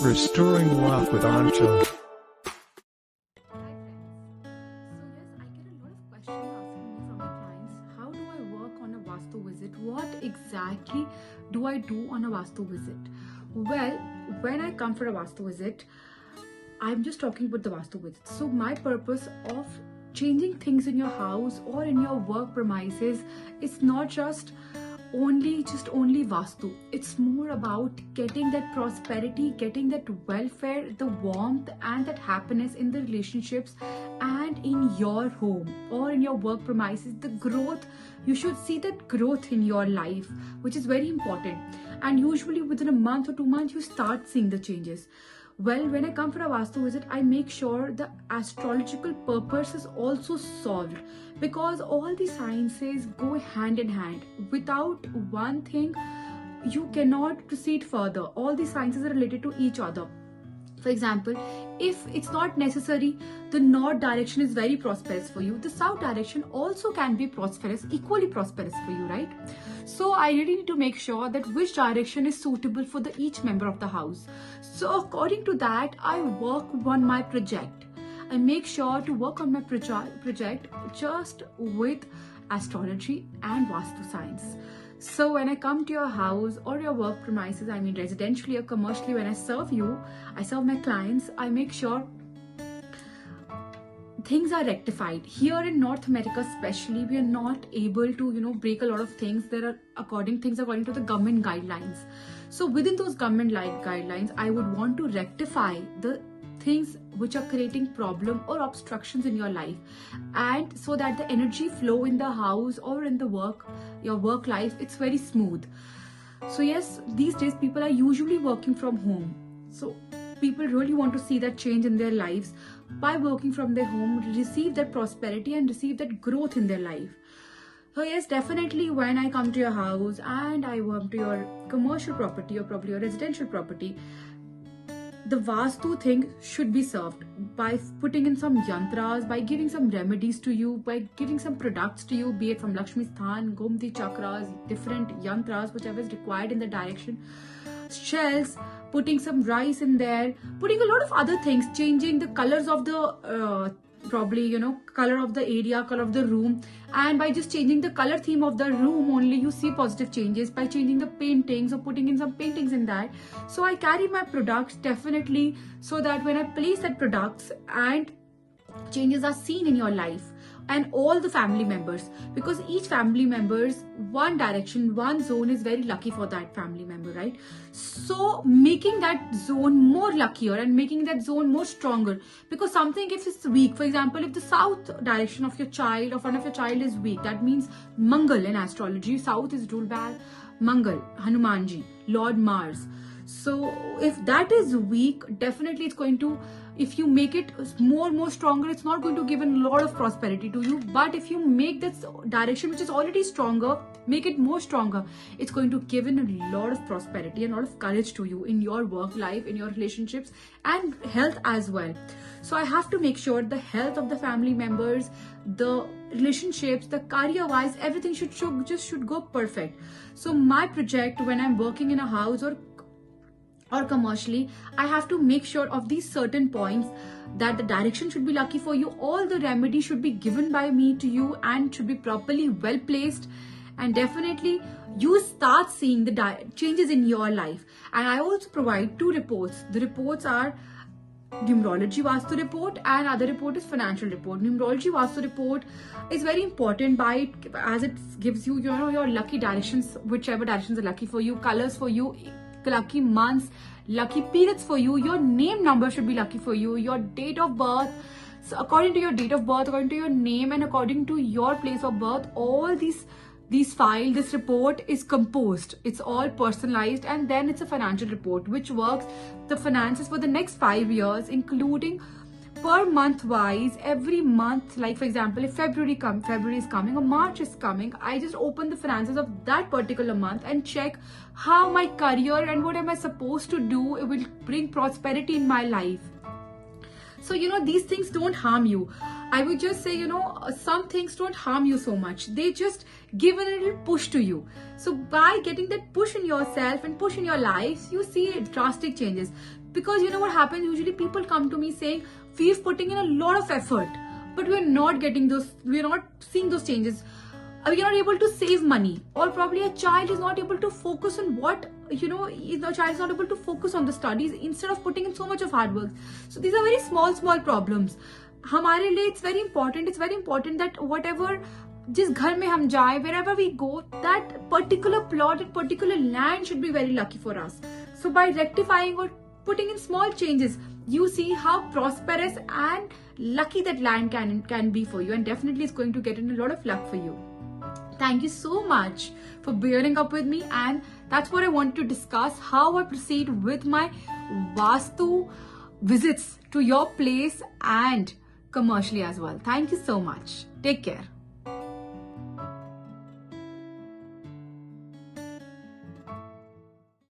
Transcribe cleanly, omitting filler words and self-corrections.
Restoring Wealth with Aanchal. Hi friends. So yes, I get a lot of questions asking me from my clients, how do I work on a Vastu visit? What exactly do I do on a Vastu visit? Well, when I come for a Vastu visit, I'm just talking about the Vastu visit. So my purpose of changing things in your house or in your work premises is not just only Vastu. It's more about getting that prosperity, getting that welfare, the warmth and that happiness in the relationships and in your home or in your work premises. The growth, you should see that growth in your life, which is very important. And usually within a month or 2 months, you start seeing the changes. Well, when I come for a Vastu visit, I make sure the astrological purpose is also solved, because all the sciences go hand in hand. Without one thing, you cannot proceed further. All the sciences are related to each other. For example, if it's not necessary, the north direction is very prosperous for you, the south direction also can be prosperous, equally prosperous for you, right? So I really need to make sure that which direction is suitable for each member of the house. So according to that, I work on my project. I make sure to work on my project just with astrology and Vastu science. So when I come to your house or your work premises, I mean residentially or commercially, when I serve my clients, I make sure things are rectified. Here in North America especially, we are not able to break a lot of things. There are things according to the government guidelines. So within those government guidelines, I would want to rectify the things which are creating problem or obstructions in your life, and so that the energy flow in the house or in the your work life, it's very smooth. So yes, these days people are usually working from home, so people really want to see that change in their lives by working from their home, receive that prosperity and receive that growth in their life. So yes, definitely when I come to your house and I come to your commercial property or probably your residential property, the Vastu thing should be served by putting in some yantras, by giving some remedies to you, by giving some products to you, be it from Lakshmi's Than, Gomti chakras, different yantras, whichever is required in the direction, shells, putting some rice in there, putting a lot of other things, changing the colors of the color of the area, color of the room, and by just changing the color theme of the room only, you see positive changes. By changing the paintings or putting in some paintings in that. So I carry my products definitely, so that when I place that products and changes are seen in your life and all the family members, because each family members, one direction, one zone is very lucky for that family member, right? So making that zone more luckier and making that zone more stronger, because something, if it's weak, for example, if the south direction of your child or one of your child is weak, that means Mangal in astrology, south is ruled by Mangal, Hanumanji, Lord Mars. So if that is weak, definitely it's going to, if you make it more stronger, it's not going to give a lot of prosperity to you. But if you make this direction which is already stronger, make it more stronger, it's going to give in a lot of prosperity and a lot of courage to you in your work life, in your relationships and health as well. So I have to make sure the health of the family members, the relationships, the career wise, everything should go perfect. So my project, when I'm working in a house or commercially, I have to make sure of these certain points, that the direction should be lucky for you, all the remedies should be given by me to you and should be properly well placed, and definitely you start seeing the changes in your life. And I also provide 2 reports. The reports are numerology Vastu report and other report is financial report. Numerology Vastu report is very important as it gives you your lucky directions, whichever directions are lucky for you, colors for you, lucky months, lucky periods for you, your name number should be lucky for you, your date of birth. So according to your date of birth, according to your name and according to your place of birth, all this report is composed. It's all personalized, and then it's a financial report which works the finances for the next 5 years, including per month wise, every month. Like for example, if February is coming or March is coming, I just open the finances of that particular month and check how my career and what am I supposed to do, it will bring prosperity in my life. So these things don't harm you. I would just say, some things don't harm you so much. They just give a little push to you. So by getting that push in yourself and push in your life, you see drastic changes. Because you know what happens, usually people come to me saying, we're putting in a lot of effort, but we're not getting those, we're not seeing those changes. We are not able to save money, or probably a child is not able to focus on what, you know, the child is not able to focus on the studies instead of putting in so much of hard work. So these are very small problems. हमारे लिए it's very important that whatever, जिस घर में हम जाए, wherever we go, that particular plot, that particular land should be very lucky for us. So by rectifying or putting in small changes, you see how prosperous and lucky that land can be for you, and definitely it's going to get in a lot of luck for you. Thank you so much for bearing up with me, and that's what I want to discuss, how I proceed with my Vastu visits to your place and commercially as well. Thank you so much. Take care.